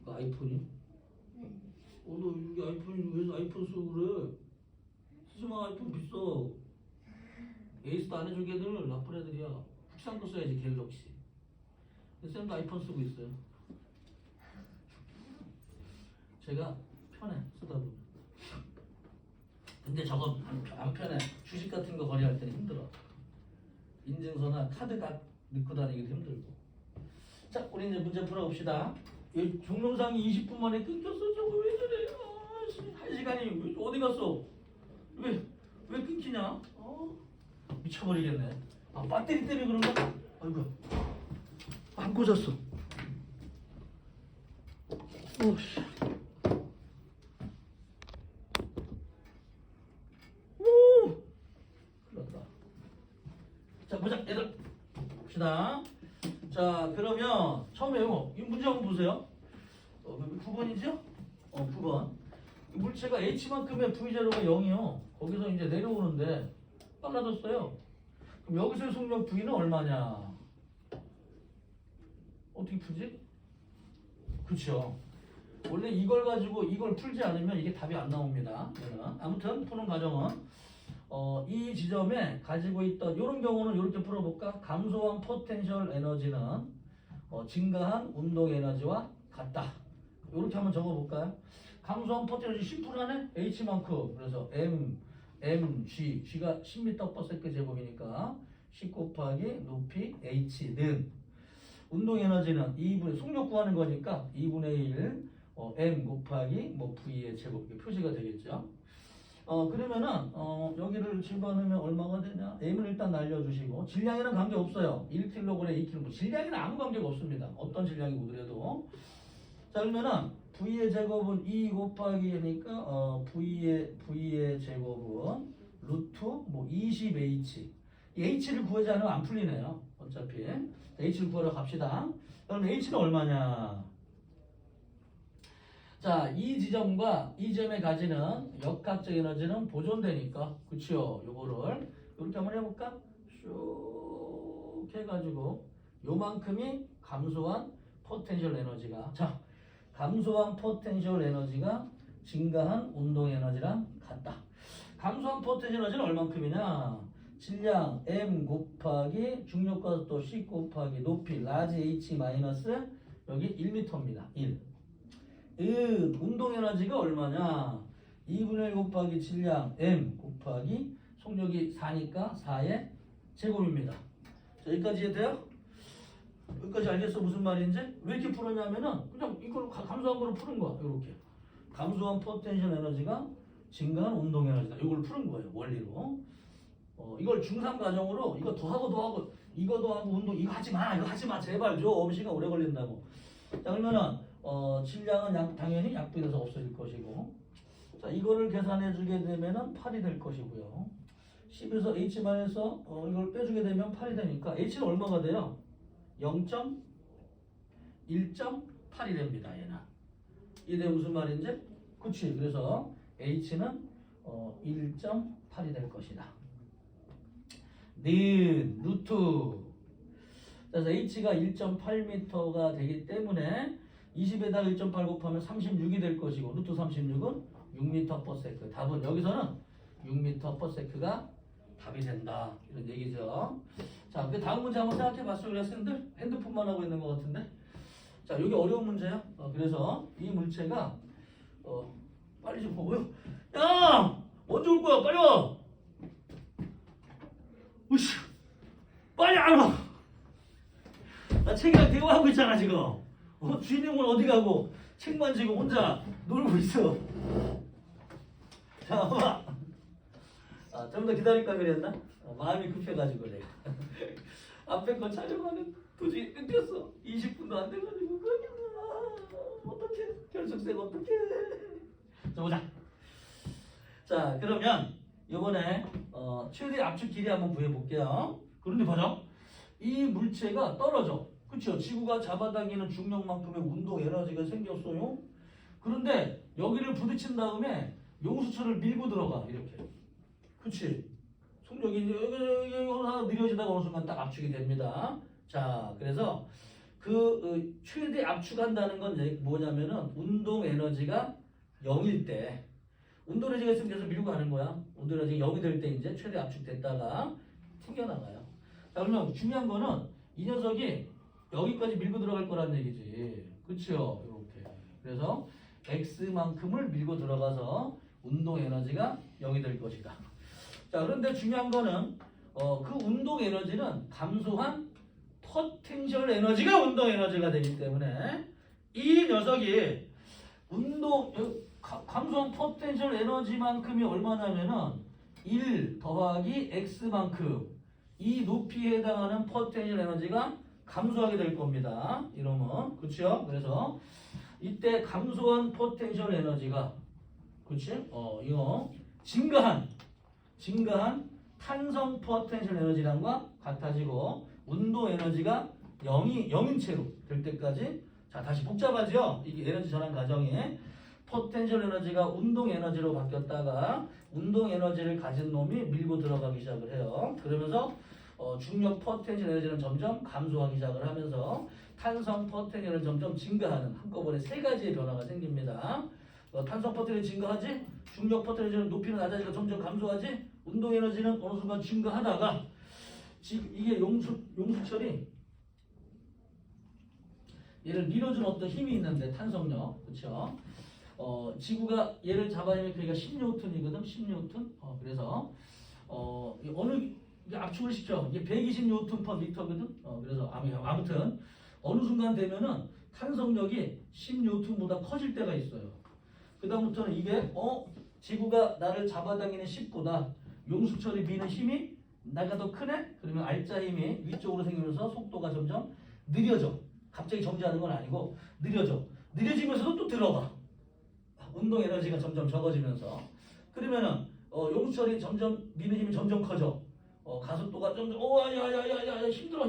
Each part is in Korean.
그 아이폰이? 너 이게 아이폰이 왜 아이폰 쓰고 그래? 쓰지 마. 아이폰 비싸. 에이스도 안 해줄 애들 나쁜 애들이야. 국산 거 써야지 갤럭시. 쌤도 아이폰 쓰고 있어요. 제가 편해 쓰다 보면. 근데 저거 안 편해. 주식 같은 거 거래할 때는 힘들어. 인증서나 카드 넣고 다니기도 힘들고. 자, 우리 이제 문제 풀어봅시다. 동영상이 20분 만에 끊겼어. 저거 왜 저래? 한 시간이 어디 갔어? 왜 끊기냐? 미쳐버리겠네. 배터리 때문에 그런가? 아이고, 안 꽂았어. 오씨. 오! 그렇다. 자, 보자, 얘들. 봅시다. 자, 그러면 처음에 이 문제 한번 보세요. 9번이죠? 9번. 물체가 H만큼의 V제로가 0이요. 거기서 이제 내려오는데 빨라졌어요. 그럼 여기서의 속력 V는 얼마냐? 어떻게 풀지? 그쵸. 원래 이걸 가지고 이걸 풀지 않으면 이게 답이 안 나옵니다. 얘는. 아무튼 푸는 과정은 이 지점에 가지고 있던 이런 경우는 이렇게 풀어볼까? 감소한 포텐셜 에너지는 증가한 운동 에너지와 같다. 이렇게 한번 적어볼까요? 감소한 포텐셜 심플하네? H만큼. 그래서 G가 10m/s 제곱이니까 10 곱하기 높이 H는 운동 에너지는 2분의 속력 구하는 거니까 2분의 1 M 곱하기 V의 제곱 이렇게 표시가 되겠죠. 그러면은 여기를 집어넣으면 얼마가 되냐? M을 일단 날려주시고 질량에는 관계 없어요. 1kg, 2kg. 질량에는 아무 관계가 없습니다. 어떤 질량이 오더라도. 자, 그러면은 V의 제곱은 2 곱하기니까 V의 제곱은 루트 20H. 이 H를 구하지 않으면 안 풀리네요. 어차피 H를 구하러 갑시다. 그럼 H는 얼마냐? 자, 이 지점과 이 점에 가지는 역학적 에너지는 보존되니까, 그쵸? 요거를 이렇게 한번 해볼까? 쭉 해가지고 요만큼이 감소한 포텐셜 에너지가, 자, 감소한 포텐셜 에너지가 증가한 운동 에너지랑 같다. 감소한 포텐셜 에너지는 얼만큼이냐? 질량 M 곱하기 중력가속도 C 곱하기 높이 라지 H 마이너스 여기 1m입니다. 1. 운동 에너지가 얼마냐? 2분의 1 곱하기 질량 M 곱하기 속력이 4니까 4의 제곱입니다. 자, 여기까지 이해돼요? 여기까지 알겠어? 무슨 말인지? 왜 이렇게 풀었냐면은 그냥 이걸 감소한 거로 푸는 거야. 이렇게 감소한 포텐셜 에너지가 증가한 운동 에너지다. 이걸 푸는 거예요. 원리로. 이걸 중3 과정으로 이거 더하고 이거도 하고 운동 이거 하지 마 제발 좀 시간 오래 걸린다고. 자, 그러면은 질량은 당연히 약분돼서 없어질 것이고, 자, 이거를 계산해 주게 되면은 8이 될 것이고요. 10에서 H만에서 이걸 빼주게 되면 8이 되니까 H는 얼마가 돼요? 0.1.8이 됩니다. 얘는. 이게 무슨 말인지? 그치. 그래서 H는 1.8이 될 것이다. 는 루트. 그래서 H가 1.8m가 되기 때문에 20에다가 1.8 곱하면 36이 될 것이고 루트 36은 6m/s. 답은 여기서는 6m/s가 답이 된다. 이런 얘기죠. 자, 그 다음 문제 한번 생각해 봤어요. 우리 학생들 핸드폰만 하고 있는 것 같은데. 자, 여기 어려운 문제야. 그래서 이 물체가 빨리 좀 보고요. 야! 언제 올 거야? 빨리 와! 으쌰! 빨리 안 와! 나 책이랑 대화하고 있잖아 지금. 주인님은 어디 가고 책만 지금 혼자 놀고 있어. 자, 봐봐. 좀 더 기다릴까 그랬나? 마음이 급해가지고 내가 앞에 거 촬영하는 도중에 끊겼어. 20분도 안 돼가지고 어떡해. 결석생 어떡해. 자, 보자. 자, 그러면 이번에 최대 압축 길이 한번 구해볼게요. 그런데 봐자. 이 물체가 떨어져. 그쵸? 지구가 잡아당기는 중력만큼의 운동 에너지가 생겼어요. 그런데 여기를 부딪힌 다음에 용수철을 밀고 들어가. 이렇게. 그치? 속력이 여기 하나 느려지다가 어느 순간 딱 압축이 됩니다. 자, 그래서 최대 압축한다는 건 뭐냐면은 운동 에너지가 0일 때 운동 에너지가 있으면 계속 밀고 가는 거야. 운동 에너지가 0이 될 때 이제 최대 압축됐다가 튕겨나가요. 자, 그러면 중요한 거는 이 녀석이 여기까지 밀고 들어갈 거란 얘기지. 그치요? 이렇게. 그래서 X만큼을 밀고 들어가서 운동 에너지가 0이 될 것이다. 자, 그런데 중요한 거는 그 운동 에너지는 감소한 포텐셜 에너지가 운동 에너지가 되기 때문에 이 녀석이 감소한 포텐셜 에너지만큼이 얼마냐면은 1 더하기 X만큼 이 높이에 해당하는 포텐셜 에너지가 감소하게 될 겁니다. 이러면 그렇죠? 그래서 이때 감소한 포텐셜 에너지가 그렇지? 이거 증가한 탄성 포텐셜 에너지량과 같아지고 운동 에너지가 0인 채로 될 때까지 자 다시 복잡하죠? 이게 에너지 전환 과정에 포텐셜 에너지가 운동 에너지로 바뀌었다가 운동 에너지를 가진 놈이 밀고 들어가기 시작을 해요. 그러면서 중력 포텐셜 에너지는 점점 감소하기 시작을 하면서 탄성 포텐셜은 점점 증가하는 한꺼번에 세 가지의 변화가 생깁니다. 탄성 포텐셜이 증가하지, 중력 포텐셜은 높이는 낮아지고 점점 감소하지, 운동 에너지는 어느 순간 증가하다가 지금 이게 용수철이 얘를 밀어준 어떤 힘이 있는데 탄성력, 그렇죠? 지구가 얘를 잡아내면 그러니까 10뉴턴이거든, 10뉴턴. 그래서 어느 이게 압축을 시켜 이게 120뉴턴 per 미터거든. 그래서 아무튼 어느 순간 되면은 탄성력이 10뉴턴보다 커질 때가 있어요. 그 다음부터는 이게 지구가 나를 잡아당기는 10보다 용수철이 미는 힘이 나가 더 크네? 그러면 알자 힘이 위쪽으로 생기면서 속도가 점점 느려져. 갑자기 정지하는 건 아니고 느려져. 느려지면서도 또 들어가. 운동 에너지가 점점 적어지면서 그러면은 용수철이 점점 미는 힘이 점점 커져. 가속도가 점점 야야야야야 힘들어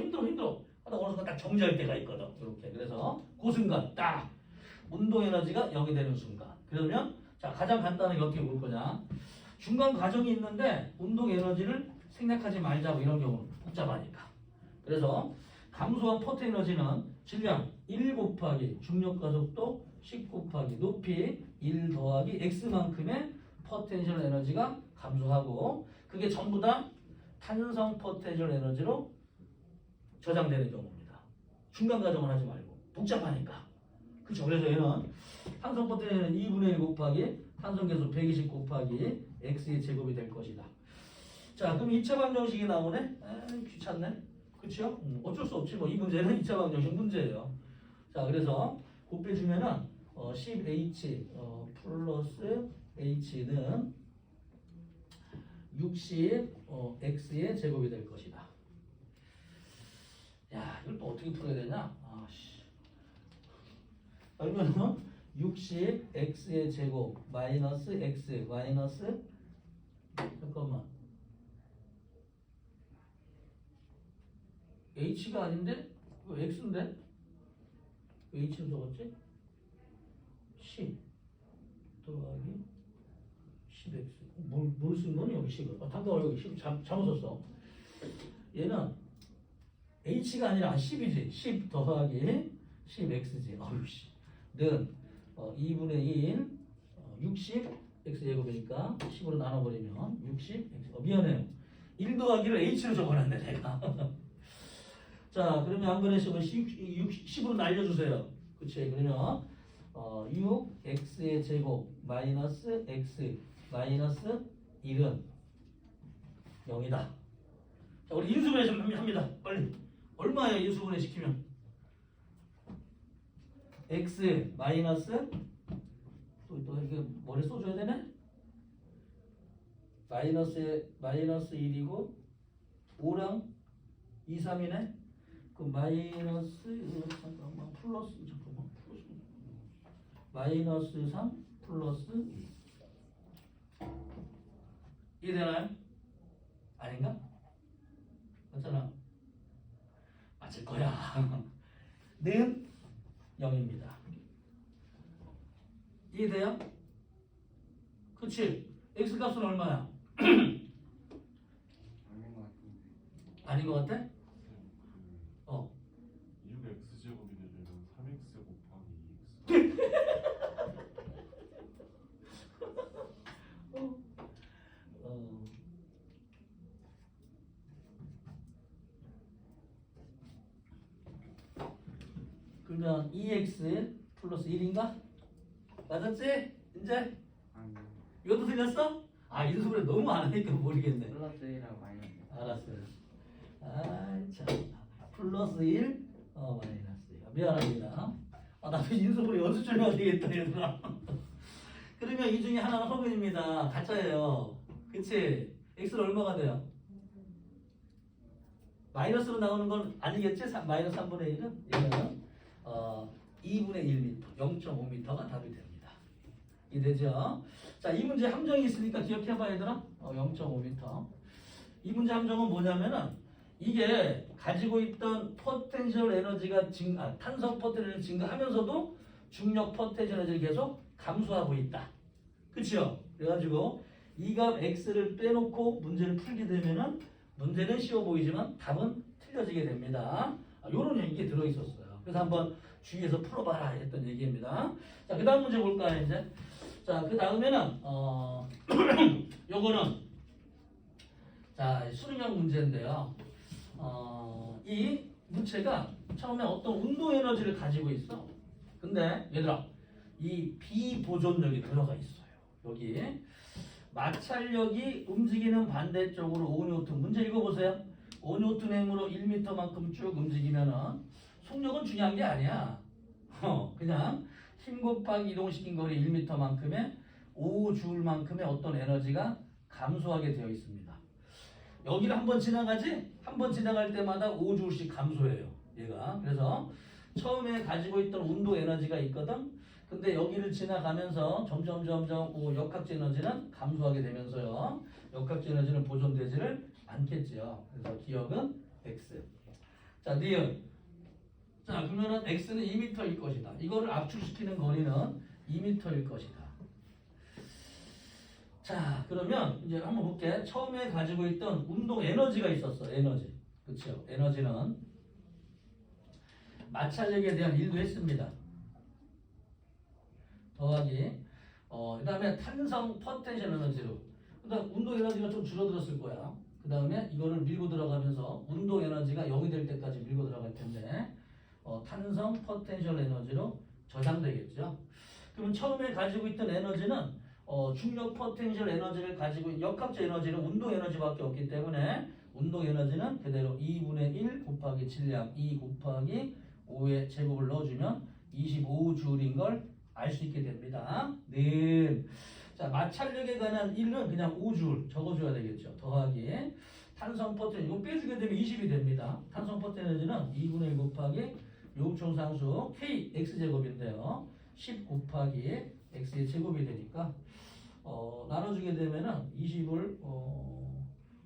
하다 어느 순간 딱 정지할 때가 있거든. 이렇게. 그래서 그 순간 딱 운동 에너지가 0이 되는 순간. 그러면 자 가장 간단하게 어떻게 볼 거냐? 중간 과정이 있는데 운동 에너지를 생략하지 말자고 이런 경우는 복잡하니까. 그래서 감소한 포트 에너지는 질량 1 곱하기 중력 가속도 10 곱하기 높이 1 더하기 X만큼의 포텐셜 에너지가 감소하고 그게 전부 다 탄성 포텐셜 에너지로 저장되는 경우입니다. 중간 과정을 하지 말고 복잡하니까. 그렇죠. 그래서 얘는 탄성 포텐셜은 2분의 1 곱하기 탄성 계수 120 곱하기 X의 제곱이 될 것이다. 자, 그럼 2차 방정식이 나오네? 귀찮네. 그렇죠? 어쩔 수 없지. 뭐 이 문제는 2차 방정식 문제예요. 자, 그래서 곱해 주면은 10H 플러스 H는 60 X의 제곱이 될 것이다. 야, 이걸 또 어떻게 풀어야 되냐? 그러면은 60 X의 제곱 마이너스 X 마이너스 잠깐만 H가 아닌데? 이거 X인데? 왜 H로 적었지? 10 더하기 10X 뭘 쓴 거니 여기 10을 잠깐만 여기 10 잘못 썼어. 얘는 H가 아니라 10이지 10 더하기 10X지 어휴씨 는 2분의 1 60 X제곱이니까 10으로 나눠버리면 60 X 미안해요 1 더하기를 H로 적어놨네 내가 자 그러면 한 번에 10으로 날려주세요. 그치 그러면 6x의 제곱 마이너스 x 마이너스 1은 0이다. 자 우리 인수분해 좀 합니다. 빨리 얼마예요 인수분해 시키면 x 마이너스 또 이게 머리 써줘야 되네. 마이너스 1이고 5랑 2, 3이네. 그 마이너스 잠깐만 플러스 마이너스 3 플러스 2 되나요? 아닌가? 맞잖아. 맞을 거야. 는 0입니다. 이해돼요? 그치? X값은 얼마야? 아닌 것 같은데. 아닌 것 같아? 6x x제곱이 되려면 3x 곱하기 2x. 어. 그러면 2x 플러스 1인가? 맞았지? 이제? 아니 이것도 틀렸어? 아, 인수분해 너무 안 하니까 모르겠네. 플러스 1하고 마이너스. 알았어요. 아, 참. 플러스 1, 마이너스 2. 미안합니다. 나도 인수분해 연습 좀 해야 되겠다, 얘들아. 그러면 이 중에 하나는 허근입니다. 가짜예요. 그치? x는 얼마가 돼요? 마이너스로 나오는 건 아니겠지? 마이너스 3분의 1은? 얘는 2분의 1m, 0.5m가 답이 됩니다. 이해되죠? 자, 이 문제 함정이 있으니까 기억해봐, 얘들아. 0.5m. 이 문제 함정은 뭐냐면은 이게 가지고 있던 포텐셜 에너지가 탄성 포텐셜 증가하면서도 중력 포텐셜 에너지를 계속 감소하고 있다. 그치요? 그래가지고 이 값 x를 빼놓고 문제를 풀게 되면은 문제는 쉬워 보이지만 답은 틀려지게 됩니다. 요런 얘기 들어있었어요. 그래서 한번 주위에서 풀어봐라 했던 얘기입니다. 자, 그 다음 문제 볼까요, 이제? 자, 그 다음에는, 요거는, 자, 수능형 문제인데요. 이 물체가 처음에 어떤 운동 에너지를 가지고 있어. 근데, 얘들아, 이 비보존력이 들어가 있어요. 여기. 마찰력이 움직이는 반대쪽으로 5N. 문제 읽어보세요. 5N의 힘으로 1m만큼 쭉 움직이면은 속력은 중요한 게 아니야. 그냥 힘 곱하기 이동시킨 거리 1m만큼의 5J만큼의 어떤 에너지가 감소하게 되어 있습니다. 여기를 한번 지나가지? 한번 지나갈 때마다 5J씩 감소해요. 얘가. 그래서 처음에 가지고 있던 운동 에너지가 있거든. 근데 여기를 지나가면서 점점 역학적 에너지는 감소하게 되면서요. 역학적 에너지는 보존되지를 않겠죠. 그래서 기억은 X. 자, 니은. 자, 그러면은 X는 2m일 것이다. 이거를 압축시키는 거리는 2m일 것이다. 자, 그러면 이제 한번 볼게. 처음에 가지고 있던 운동 에너지가 있었어. 에너지. 그렇죠? 에너지는 마찰력에 대한 일도 했습니다. 더하기 그 다음에 탄성 포텐셜 에너지로 그다음 운동 에너지가 좀 줄어들었을 거야. 그 다음에 이거를 밀고 들어가면서 운동 에너지가 0이 될 때까지 밀고 들어갈 텐데 탄성 포텐셜 에너지로 저장되겠죠. 그럼 처음에 가지고 있던 에너지는 중력 포텐셜 에너지를 가지고 역학적 에너지는 운동 에너지밖에 없기 때문에 운동 에너지는 그대로 2분의 1 곱하기 질량 2 곱하기 5의 제곱을 넣어주면 25J인 걸 알 수 있게 됩니다. 네. 자, 마찰력에 관한 1은 그냥 5줄 적어줘야 되겠죠. 더하기 탄성 포텐 이거 빼주게 되면 20이 됩니다. 탄성 포텐 에너지는 2분의 1 곱하기 요음총상수 K X제곱인데요. 10 곱하기 X의 제곱이 되니까 나눠주게 되면은 20을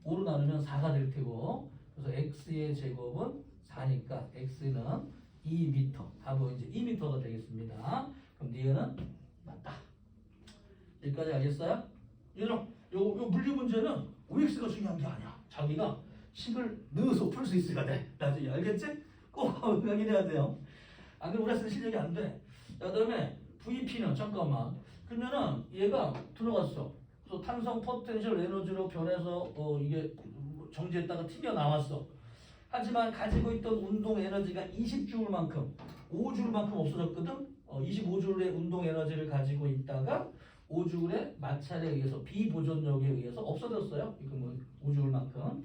5로 나누면 4가 될 테고 그래서 X의 제곱은 4니까 X는 2m. 답은 이제 2m가 되겠습니다. 그럼 니은은 맞다. 여기까지 알겠어요? 얘들아, 요 물리 문제는 OX가 중요한 게 아니야. 자기가 식을 넣어서 풀 수 있어야 돼. 나중에 알겠지? 꼭 확인해야 돼요. 안 그러면 우리 실력이 안 돼. 자, 그다음에 VP는 잠깐만. 그러면은 얘가 들어갔어. 그래서 탄성 포텐셜 에너지로 변해서 이게 정지했다가 튕겨 나왔어. 하지만 가지고 있던 운동 에너지가 20J만큼, 5J만큼 없어졌거든. 25J의 운동 에너지를 가지고 있다가 5J의 마찰에 의해서 비보존력에 의해서 없어졌어요. 이거 뭐 5J만큼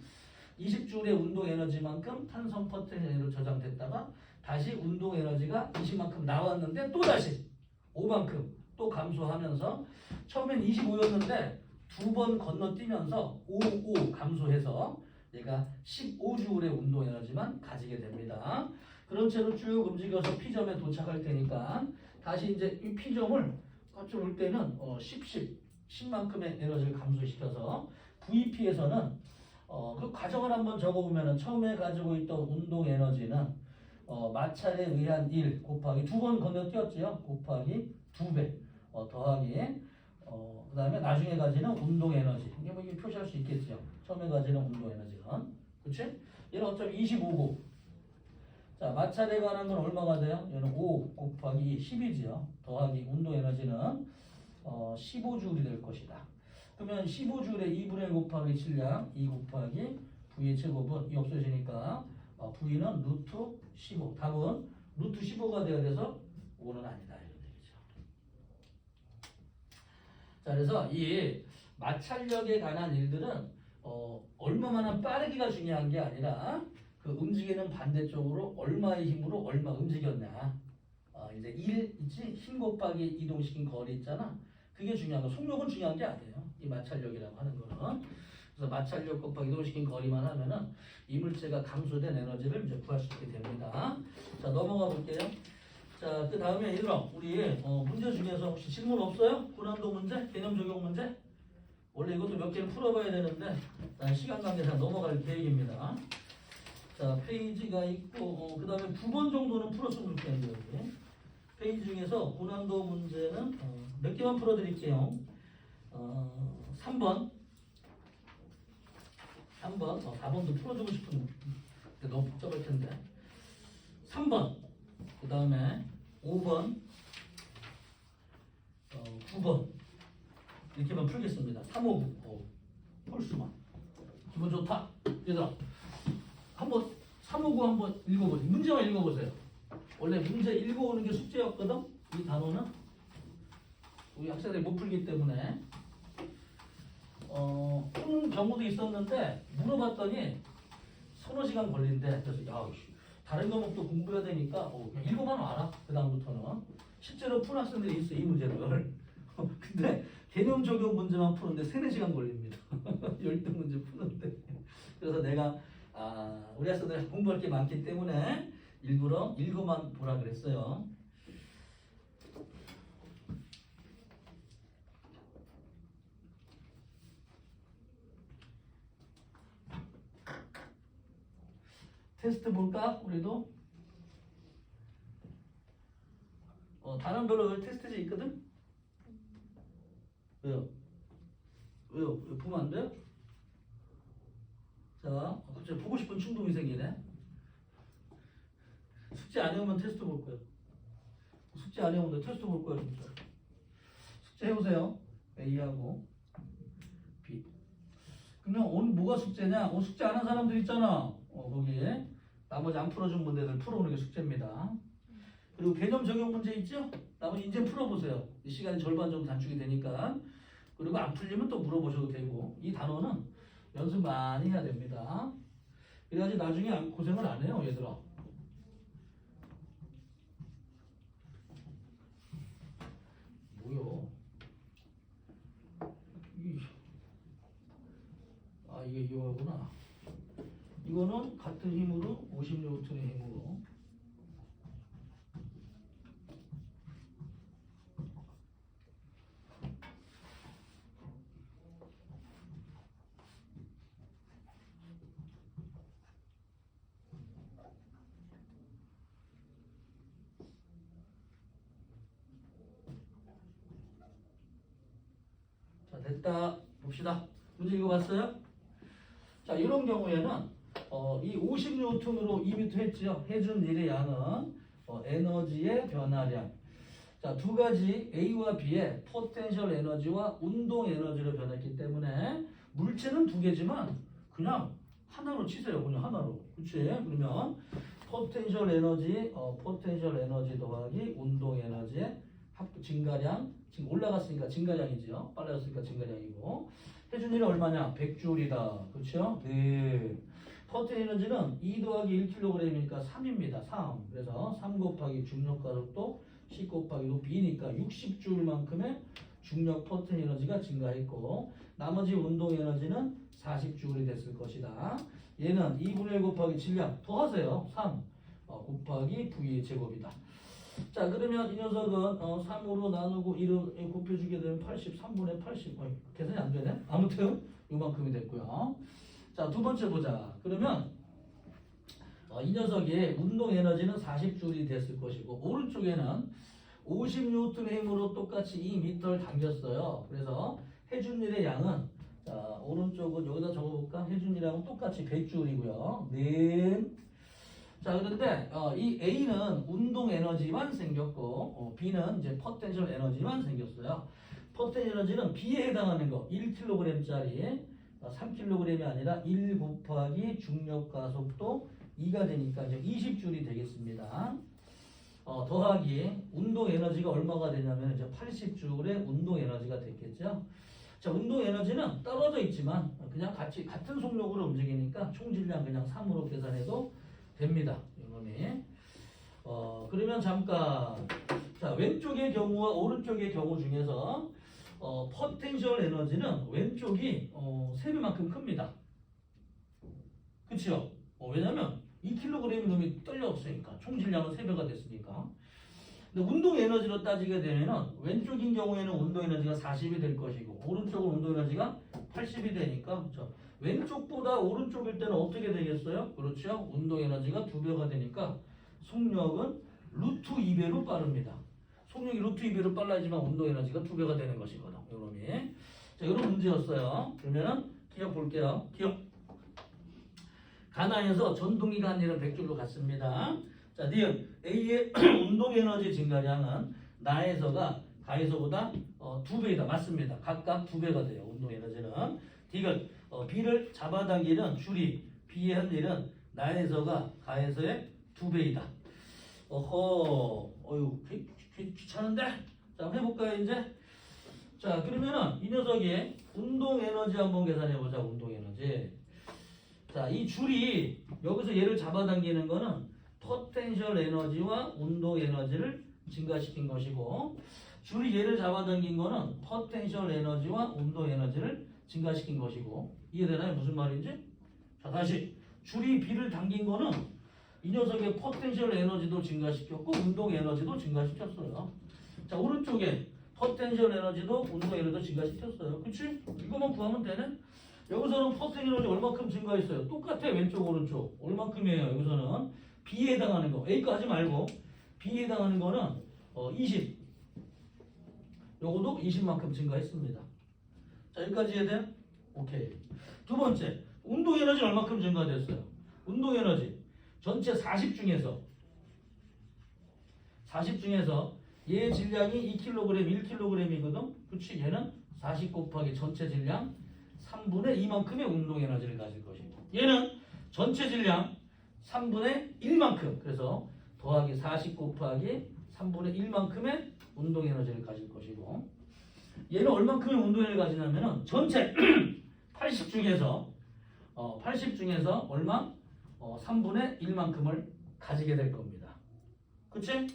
20J의 운동 에너지만큼 탄성 포텐셜로 저장됐다가 다시 운동 에너지가 20만큼 나왔는데 또 다시 5만큼 또 감소하면서 처음엔 25였는데 두 번 건너뛰면서 5 감소해서 얘가 15J의 운동 에너지만 가지게 됩니다. 그런 채로 쭉 움직여서 P점에 도착할 테니까 다시 이제 이 P점을 거쳐 올 때는 10만큼의 에너지를 감소시켜서 VP에서는 그 과정을 한번 적어보면 처음에 가지고 있던 운동 에너지는 마찰에 의한 1 곱하기 두 번 건너뛰었지요. 곱하기 2배 더하기 그 다음에 나중에 가지는 운동 에너지 이게 뭐 이게 표시할 수 있겠죠. 처음에 가지는 운동 에너지는 그치? 얘는 어차피 25고 자, 마찰에 관한 건 얼마가 돼요? 얘는 5 곱하기 10이지요. 더하기 운동 에너지는 15J이 될 것이다. 그러면 15J에 2분의 1 곱하기 7량 2 곱하기 V의 제곱은 이 없어지니까 V는 루트 15. 답은 루트 15가 되어야 돼서 5는 아니다. 이런 얘기죠. 자, 그래서 이 마찰력에 관한 일들은 얼마나 빠르기가 중요한 게 아니라 그 움직이는 반대쪽으로 얼마의 힘으로 얼마 움직였냐. 이제 1 있지? 힘 곱하기 이동시킨 거리 있잖아. 그게 중요한 거. 속력은 중요한 게 아니에요. 이 마찰력이라고 하는 거는. 그래서 마찰력 곱하기 이동시킨 거리만 하면은 이물체가 감소된 에너지를 이제 구할 수 있게 됩니다. 자, 넘어가 볼게요. 자, 그 다음에 얘들아, 우리 문제 중에서 혹시 질문 없어요? 고난도 문제? 개념 적용 문제? 원래 이것도 몇 개를 풀어봐야 되는데 난 시간 관계상 넘어갈 계획입니다. 자, 페이지가 있고 그 다음에 9번 정도는 풀었으면 좋겠는데 여기. 페이지 중에서 고난도 문제는 몇 개만 풀어드릴게요. 3번 4번도 풀어주고 싶은데 너무 복잡할 텐데 3번 그 다음에 5번 9번 이렇게만 풀겠습니다. 3, 5, 9 홀수만 기분 좋다. 얘들아 한번 3, 5, 9 한번 읽어보세요. 문제만 읽어보세요. 원래 문제 읽어오는 게 숙제였거든. 이 단어는 우리 학생들이 못 풀기 때문에 푸는 경우도 있었는데 물어봤더니 서너 시간 걸린대. 그래서 야 다른 과목도 공부해야 되니까 그냥 읽어만 와라. 그 다음부터는 실제로 푸는 학생들이 있어 이 문제를. 근데 개념 적용 문제만 푸는데 3-4시간 걸립니다. 12문제 푸는데. 그래서 내가 우리 학생들 공부할 게 많기 때문에 일부러 읽어만 보라 그랬어요. 테스트 볼까? 우리도 단원별로 테스트지 있거든? 왜요? 왜요? 보면 안 돼요? 자, 갑자기 보고 싶은 충동이 생기네. 숙제 안 해오면 테스트 볼 거예요. 숙제 안 해오면 테스트 볼 거예요, 진짜. 숙제 해보세요. A하고 B. 그러면 오늘 뭐가 숙제냐? 오늘 숙제 안 한 사람들 있잖아. 거기에 나머지 안 풀어준 문제들 풀어오는 게 숙제입니다. 그리고 개념 적용 문제 있죠? 나머지 이제 풀어보세요. 이 시간이 절반 정도 단축이 되니까. 그리고 안 풀리면 또 물어보셔도 되고. 이 단어는 연습 많이 해야 됩니다. 그래야지 나중에 고생을 안 해요, 얘들아. 뭐요? 이게 이거구나. 이거는 같은 힘으로 50N의 힘으로 자, 됐다. 봅시다. 문제 읽어봤어요? 자, 이런 경우에는 이 50N으로 2m 했죠. 해준 일의 양은 에너지의 변화량. 자, 두 가지 A와 B의 포텐셜 에너지와 운동 에너지로 변했기 때문에 물체는 두 개지만 그냥 하나로 치세요. 그냥 하나로. 그치? 그러면 포텐셜 에너지 더하기 운동 에너지의 증가량. 지금 올라갔으니까 증가량이죠. 빨라졌으니까 증가량이고. 해준 일이 얼마냐? 100J이다. 그렇죠? 네. 포텐 에너지는 2 더하기 1kg이니까 3입니다. 3. 그래서 3 곱하기 중력 가속도 10 곱하기 높이니까 60J만큼의 중력 포텐 에너지가 증가했고 나머지 운동 에너지는 40J이 됐을 것이다. 얘는 2분의 1 곱하기 질량 더하세요. 3 곱하기 V의 제곱이다. 자, 그러면 이 녀석은 3으로 나누고 1을 곱해주게 되면 83분의 80. 계산이 안 되네? 아무튼 요만큼이 됐고요. 자, 두 번째 보자. 그러면 이 녀석의 운동 에너지는 40J이 됐을 것이고 오른쪽에는 50N의 힘으로 똑같이 2m를 당겼어요. 그래서 해준 일의 양은 자, 오른쪽은 여기다 적어볼까? 해준 일의 양은 똑같이 100J이고요. 네. 자, 그런데 이 A는 운동 에너지만 생겼고 B는 이제 포텐셜 에너지만 생겼어요. 포텐셜 에너지는 B에 해당하는 거 1kg짜리 3kg이 아니라 1 곱하기 중력 가속도 2가 되니까 이제 20줄이 되겠습니다. 더하기 운동 에너지가 얼마가 되냐면 이제 80줄의 운동 에너지가 됐겠죠. 자, 운동 에너지는 떨어져 있지만 그냥 같은 속력으로 움직이니까 총 질량 그냥 3으로 계산해도 됩니다. 이놈이. 그러면 잠깐 자, 왼쪽의 경우와 오른쪽의 경우 중에서 포텐셜 에너지는 왼쪽이 3배만큼 큽니다. 그치요? 왜냐면 2kg 놈이 떨려 없으니까 총 질량은 3배가 됐으니까. 근데 운동 에너지로 따지게 되면은 왼쪽인 경우에는 운동 에너지가 40이 될 것이고 오른쪽은 운동 에너지가 80이 되니까 그렇죠? 왼쪽보다 오른쪽일 때는 어떻게 되겠어요? 그렇죠? 운동 에너지가 2배가 되니까 속력은 루트 2배로 빠릅니다. 속력이 루트 2배로 빨라지만 운동 에너지가 2배가 되는 것이거든. 요놈이. 자, 이런 문제였어요. 그러면은 기억 볼게요. 기억. 가나에서 전동기가 한 일은 100줄로 갔습니다. 자, 니은 A의 운동 에너지 증가량은 나에서가 가에서보다 2배이다. 맞습니다. 각각 2배가 돼요. 운동 에너지는. 디귿 B를 잡아당기는 줄이 B의 한 일은 나에서가 가에서의 2배이다. 어휴, 귀찮은데? 자, 한번 해볼까요, 이제? 자, 그러면은 이 녀석이 운동 에너지 한번 계산해보자, 운동 에너지. 자, 이 줄이 여기서 얘를 잡아당기는 거는 포텐셜 에너지와 운동 에너지를 증가시킨 것이고, 줄이 얘를 잡아당긴 거는 포텐셜 에너지와 운동 에너지를 증가시킨 것이고, 이해되나요? 무슨 말인지? 자, 다시. 줄이 B를 당긴 거는 이 녀석의 포텐셜 에너지도 증가시켰고 운동 에너지도 증가시켰어요. 자, 오른쪽에 포텐셜 에너지도 운동 에너지도 증가시켰어요. 그치? 이거만 구하면 되네? 여기서는 포텐셜 에너지 얼마큼 증가했어요? 똑같아. 왼쪽 오른쪽 얼마큼이에요? 여기서는 B에 해당하는 거 A 거 하지 말고 B에 해당하는 거는 20 요거도 20만큼 증가했습니다. 자, 여기까지 이해돼요? 오케이. 두 번째, 운동 에너지 얼마큼 증가됐어요? 운동 에너지 전체 40 중에서 얘 질량이 2kg, 1kg이거든? 그치? 얘는 40 곱하기 전체 질량 3분의 2만큼의 운동 에너지를 가질 것이고 얘는 전체 질량 3분의 1만큼 그래서 더하기 40 곱하기 3분의 1만큼의 운동 에너지를 가질 것이고 얘는 얼만큼의 운동 에너지를 가지냐면은 전체 80 중에서 얼마? 3분의 1만큼을 가지게 될 겁니다. 그치?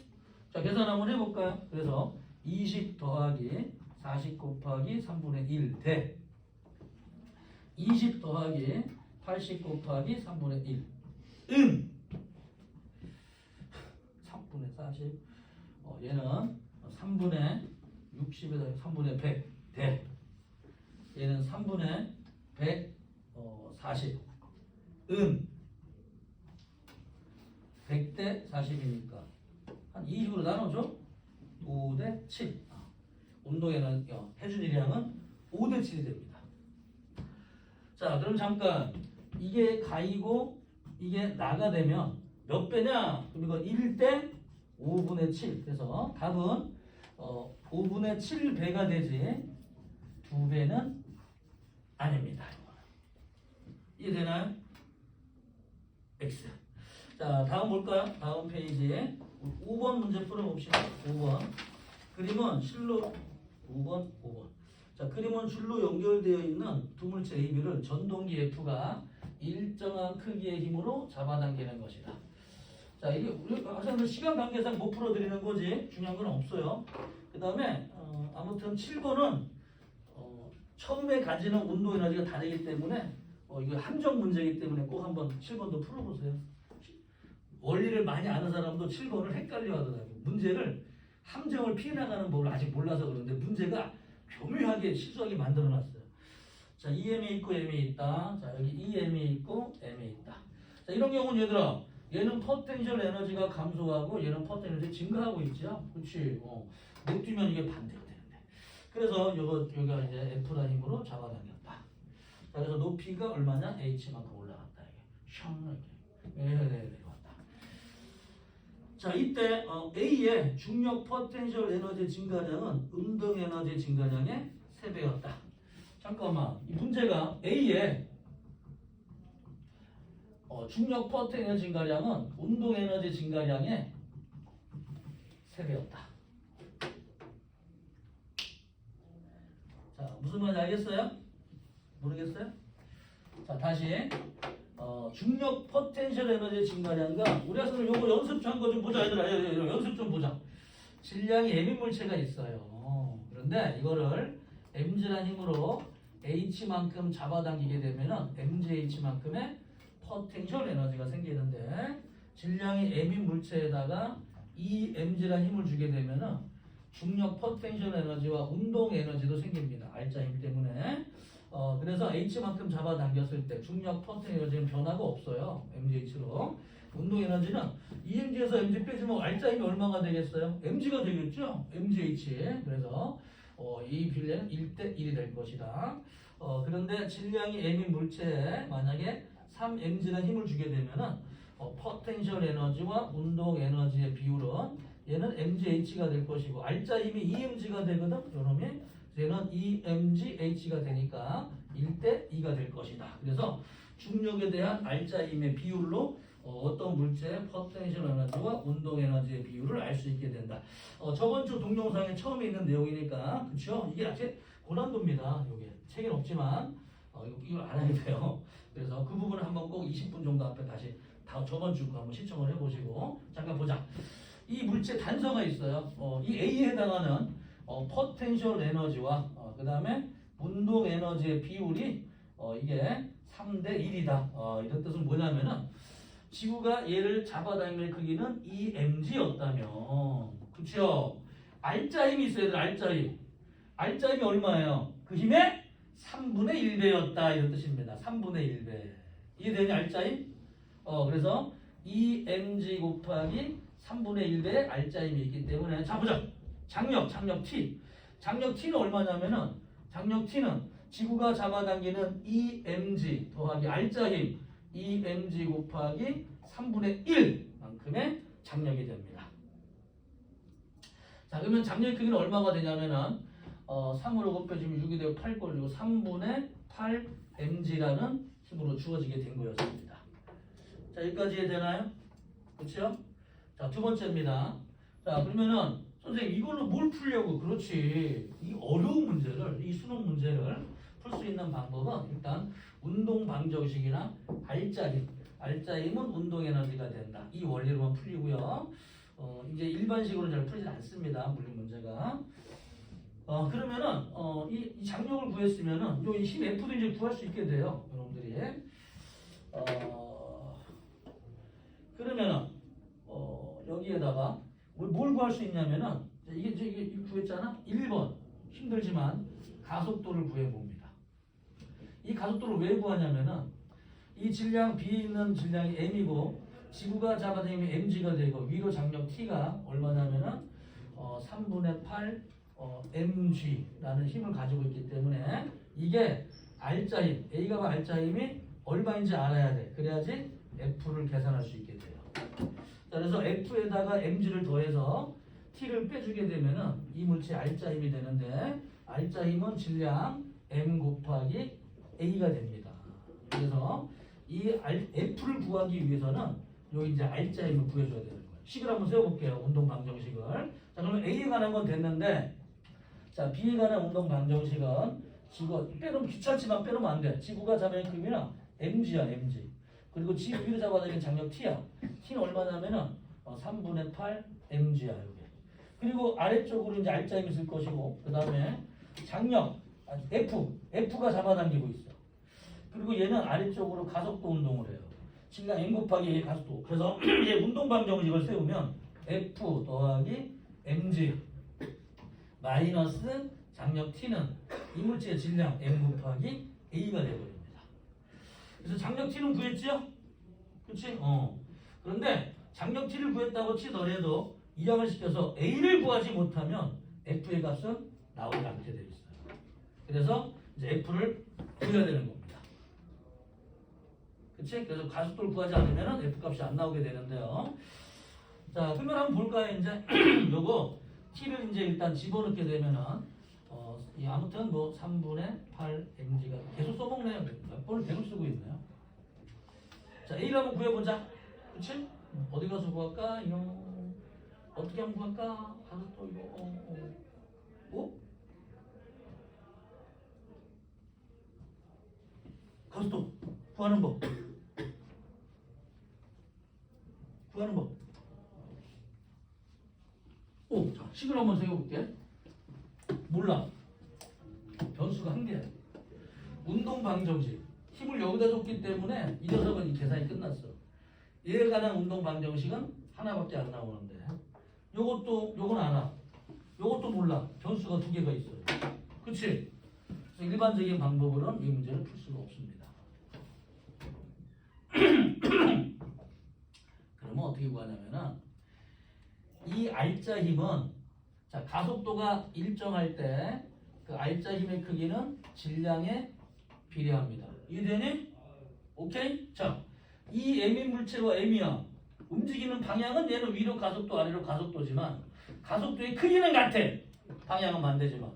자, 계산 한번 해볼까요? 그래서 20 더하기 40 곱하기 3분의 1 대 20 더하기 80 곱하기 3분의 1 은 3분의 40 얘는 3분의 60에다 3분의 100 대 얘는 3분의 140 은 100대 40이니까 한 20으로 나눠줘 5대 7 운동에는 해준이량은 5대 7이 됩니다. 자, 그럼 잠깐 이게 가이고 이게 나가 되면 몇 배냐? 그럼 이거 1대 5분의 7 그래서 답은 5분의 7배가 되지 2배는 아닙니다. 이해되나요? X. 자, 다음 볼까요? 다음 페이지에 5번 문제 풀어봅시다. 5번. 그림은 실로 5번. 자, 그림은 줄로 연결되어 있는 두물체 AB를 전동기 F가 일정한 크기의 힘으로 잡아당기는 것이다. 자, 이게 우리 학생들 시간 관계상 못 풀어드리는 거지. 중요한 건 없어요. 그 다음에 아무튼 7번은 처음에 가지는 운동 에너지가 다르기 때문에 이거 함정 문제이기 때문에 꼭 한번 7번도 풀어보세요. 원리를 많이 아는 사람도 7번을 헷갈려 하더라고요. 문제를 함정을 피해 나가는 법을 아직 몰라서 그런데 문제가 교묘하게 실수하게 만들어놨어요. 자, EM이 있고 M이 있다. 자, 여기 EM이 있고 M이 있다. 자, 이런 경우는 얘들아, 얘는 포텐셜 에너지가 감소하고 얘는 포텐셜 에너지 증가하고 있죠. 그렇지? 내뛰면 이게 반대가 되는데. 그래서 여기가 이제 F라 힘으로 잡아당겼다. 자, 그래서 높이가 얼마냐? H만큼 올라갔다. 이게 샹 이렇게 내려왔다. 자, 이때 A의 중력 포텐셜 에너지 증가량은 운동 에너지 증가량의 3배였다. 잠깐만, 이 문제가 A의 중력 포텐셜 증가량은 운동 에너지 증가량의 3배였다. 자, 무슨 말인지 알겠어요? 모르겠어요? 자, 다시 중력 포텐셜 에너지 증가량과 우리가 선생님 요거 연습 한 거 좀 보자. 얘들아, 연습 좀 보자. 질량이 M인 물체가 있어요. 그런데 이거를 mg라는 힘으로 h만큼 잡아당기게 되면은 mgh만큼의 포텐셜 에너지가 생기는데, 질량이 m인 물체에다가 이 mg라는 힘을 주게 되면은 중력 포텐셜 에너지와 운동 에너지도 생깁니다. R자 힘 때문에. 그래서 h만큼 잡아당겼을 때 중력 포텐셜 에너지는 변화가 없어요. mgh로. 운동 에너지는 emg에서 mg 빼주면 R자 힘이 얼마가 되겠어요? mg가 되겠죠? mgh. 그래서 이 비례는 1대 1이 될 것이다. 그런데 질량이 m인 물체에 만약에 3mg라는 힘을 주게 되면은 포텐셜 에너지와 운동 에너지의 비율은 얘는 mgh가 될 것이고, R자 힘이 2mg가 되거든. 요놈이 얘는 2mgh가 되니까 1대 2가 될 것이다. 그래서 중력에 대한 R자 힘의 비율로 어떤 물체의 포텐셜 에너지와 운동 에너지의 비율을 알 수 있게 된다. 저번 주 동영상에 처음에 있는 내용이니까, 그렇죠? 이게 아직 고난도입니다. 이게 책엔 없지만 이거 알아야 돼요. 그래서 그 부분을 한번 꼭 20분 정도 앞에 다시 저번 주 한번 시청을 해보시고 잠깐 보자. 이 물체 단서가 있어요. 이 A에 해당하는 포텐셜 에너지와 그 다음에 운동 에너지의 비율이 이게 3대 1이다. 이런 뜻은 뭐냐면은 지구가 얘를 잡아당길 크기는 2mg였다면, 그쵸? R자 힘이 있어야 돼. R자 힘. R자 힘이 얼마예요? 그 힘의 3분의 1배였다. 이런 뜻입니다. 3분의 1배. 이해되냐? R자 힘? 그래서 2mg 곱하기 3분의 1배의 R자 힘이 있기 때문에, 자 보자. 장력 T. 장력 T는 얼마냐면은, 장력 T는 지구가 잡아당기는 2mg 더하기 R자 힘 2mg 곱하기 3분의 1만큼의 장력이 됩니다. 자, 그러면 장력 크기는 얼마가 되냐면은 3으로 곱해주면 6이 되고 8 꼴리고 3분의 8mg라는 힘으로 주어지게 된 거였습니다. 자, 여기까지 이해되나요? 그렇죠? 자, 두 번째입니다. 자, 그러면은 선생님 이걸로 뭘 풀려고? 그렇지. 이 어려운 문제를, 이 수능 문제를 풀 수 있는 방법은 일단 운동 방정식이나 R자 힘. R자 힘은 운동 에너지가 된다. 이 원리로만 풀리고요. 이제 일반식으로 잘 풀리지 않습니다. 물리 문제가. 그러면은 이 장력을 구했으면은 요 힘 F도 이제 구할 수 있게 돼요. 여러분들이. 그러면은 여기에다가 뭘 구할 수 있냐면은 이게 구했잖아. 1번 힘들지만 가속도를 구해봅니다. 이 가속도를 왜 구하냐면은 이 질량 B에 있는 질량이 m이고 지구가 잡아당기면 mg가 되고 위로 장력 T가 얼마냐면은 3분의 8 mg라는 힘을 가지고 있기 때문에 이게 R자 힘, A가 R자 힘이 얼마인지 알아야 돼. 그래야지 F를 계산할 수 있게 돼요. 자, 그래서 F에다가 mg를 더해서 T를 빼주게 되면은 이 물체의 R자 힘이 되는데, R자 힘은 질량 m 곱하기 A가 됩니다. 그래서 이 F를 구하기 위해서는 여기 이제 R자 힘을 구해줘야 되는 거예요. 식을 한번 세워볼게요. 운동 방정식을. 자, 그러면 A에 관한 건 됐는데, 자, B에 관한 운동 방정식은 지구 빼놓으면 귀찮지만 빼놓으면 안 돼. 지구가 잡아낸 크기는 mg야, mg. 그리고 지구 위로 잡아당긴 장력 T야. T는 얼마냐면은 3분의 8 mg야, 여기. 그리고 아래쪽으로 이제 R자 힘이 있을 것이고, 그 다음에 장력 F가 잡아당기고 있어. 그리고 얘는 아래쪽으로 가속도 운동을 해요. 질량 m 곱하기 A 가속도. 그래서 얘 운동 방정식을 세우면 F 더하기 mg 마이너스 장력 T는 이물체의 질량 m 곱하기 A가 되어버립니다. 그래서 장력 T는 구했죠? 그렇지? 그런데 장력 T를 구했다고 치더라도 이항을 시켜서 A를 구하지 못하면 F의 값은 나오지 않게 되어 있어요. 그래서 이제 F를 구해야 되는 겁니다. 그치? 그래서 가속도를 구하지 않으면 F 값이 안 나오게 되는데요. 자, 그러면 한번 볼까요? 이제 요거 t를 이제 일단 집어넣게 되면은 이 아무튼 뭐 3분의 8 mg가 계속 써먹네요. 몇 번을 계속 쓰고 있네요. 자, A를 한번 구해보자. 그치? 어디 가서 구할까? 어떻게 하면 구할까? 가서 또 이거 가서 또 구하는 법. 자, 식을 한번 세워볼게. 몰라. 변수가 한 개야. 운동 방정식. 힘을 여기다 줬기 때문에 이 녀석은 이 계산이 끝났어. 얘에 관한 운동 방정식은 하나밖에 안 나오는데 요건 알아. 요것도 몰라. 변수가 두 개가 있어요. 그치? 그래서 일반적인 방법으로는 이 문제를 풀 수가 없습니다. 그러면 어떻게 구하냐면은 이 알짜 힘은 자 가속도가 일정할 때 그 알짜 힘의 크기는 질량에 비례합니다. 이해되니? 오케이? 자, 이 m인 물체와 m이야. 움직이는 방향은 얘는 위로 가속도 아래로 가속도지만 가속도의 크기는 같아. 방향은 반대지만.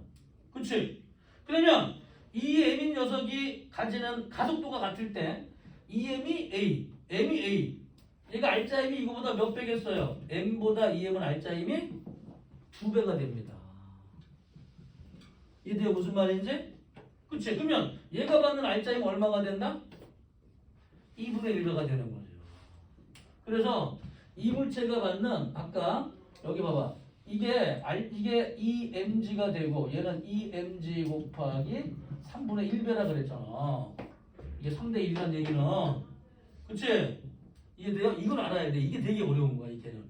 그치? 그러면 이 m인 녀석이 가지는 가속도가 같을 때 이 m이 a, m이 a. 얘가 알짜 힘이 이거보다 몇 배겠어요? m보다 이 m은 알짜 힘이 2배가 됩니다. 이해돼요? 무슨 말인지? 그치? 그러면 얘가 받는 알짜 힘은 얼마가 된다? 2분의 1배가 되는 거죠. 그래서 이 물체가 받는 아까 여기 봐봐. 이게 2mg가 되고 얘는 2mg 곱하기 3분의 1배라 그랬잖아. 이게 3대 1이라는 얘기는 그치? 이해돼요? 이걸 알아야 돼. 이게 되게 어려운 거야 이 개념이.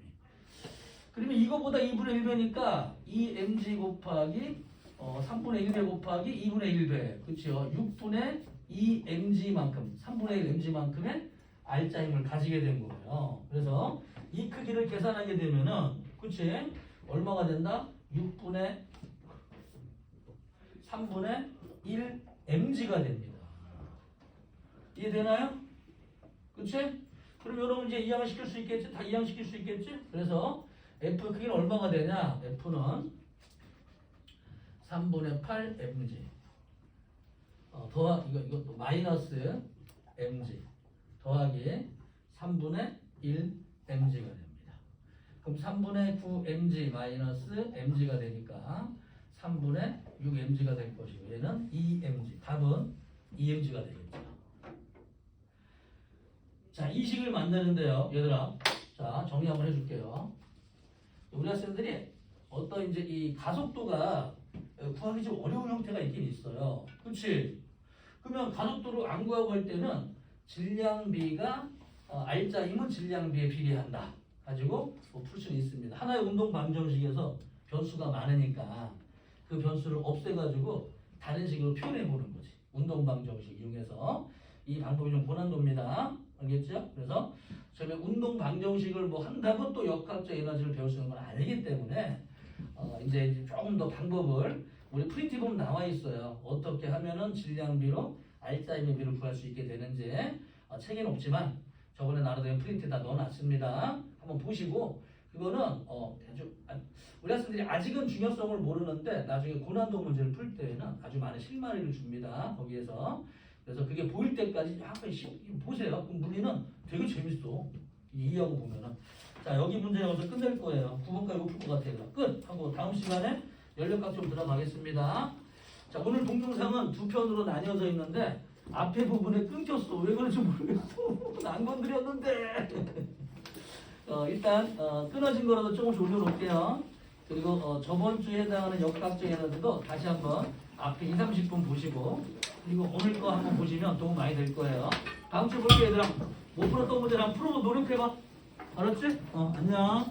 그러면 이거보다 2분의 1배니까 2mg 곱하기 3분의 1배 곱하기 2분의 1배 그치요? 6분의 2mg만큼 3분의 1 mg만큼의 알짜 힘을 가지게 된 거예요. 그래서 이 크기를 계산하게 되면은 그치? 얼마가 된다? 6분의 3분의 1 mg가 됩니다. 이해되나요? 그치? 그럼 여러분 이제 이항시킬 수 있겠지? 다 이항시킬 수 있겠지? 그래서 F 크기는 얼마가 되냐? F는 3분의 8 mg 이것도 마이너스 mg 더하기 3분의 1 mg가 됩니다. 그럼 3분의 9 mg 마이너스 mg가 되니까 3분의 6 mg가 될 것이고 얘는 2 mg 답은 2 mg가 되겠죠. 자, 이 식을 만드는데요, 얘들아. 자, 정리 한번 해줄게요. 우리 학생들이 어떤 이제 이 가속도가 구하기 좀 어려운 형태가 있긴 있어요. 그렇지? 그러면 가속도를 안 구하고 할 때는 질량비가 알짜 힘은 질량비에 비례한다. 가지고 풀 수는 있습니다. 하나의 운동 방정식에서 변수가 많으니까 그 변수를 없애가지고 다른 식으로 표현해 보는 거지. 운동 방정식 이용해서 이 방법이 좀 고난도입니다. 알겠죠? 그래서 저희가 운동 방정식을 뭐 한다고 또 역학적 에너지를 배울 수 있는 건 아니기 때문에 이제 조금 더 방법을 우리 프린트 보면 나와 있어요. 어떻게 하면은 질량비로 알짜 힘의 비를 구할 수 있게 되는지 책에는 없지만 저번에 나름대로 프린트 다 넣어놨습니다. 한번 보시고 그거는 우리 학생들이 아직은 중요성을 모르는데 나중에 고난도 문제를 풀 때에는 아주 많은 실마리를 줍니다. 거기에서 그래서 그게 보일 때까지 약간 보세요. 그럼 문리는 되게 재밌어. 이해하고 보면은. 자, 여기 문제 여기서 끝낼 거예요. 9번까지 못 풀 것 같아요. 끝! 하고 다음 시간에 연력학 좀 들어가겠습니다. 자, 오늘 동영상은 두 편으로 나뉘어져 있는데 앞에 부분에 끊겼어. 왜 그런지 모르겠어. 안 건드렸는데. 일단 끊어진 거라도 조금씩 올려놓을게요. 그리고 저번 주에 해당하는 역학적 에너지도 다시 한번 앞에 20-30분 보시고 그리고 오늘 거 한번 보시면 도움 많이 될 거예요. 다음 주에 볼게요, 얘들아. 못 풀었던 문제를 한번 풀어보고 노력해봐. 알았지? 안녕.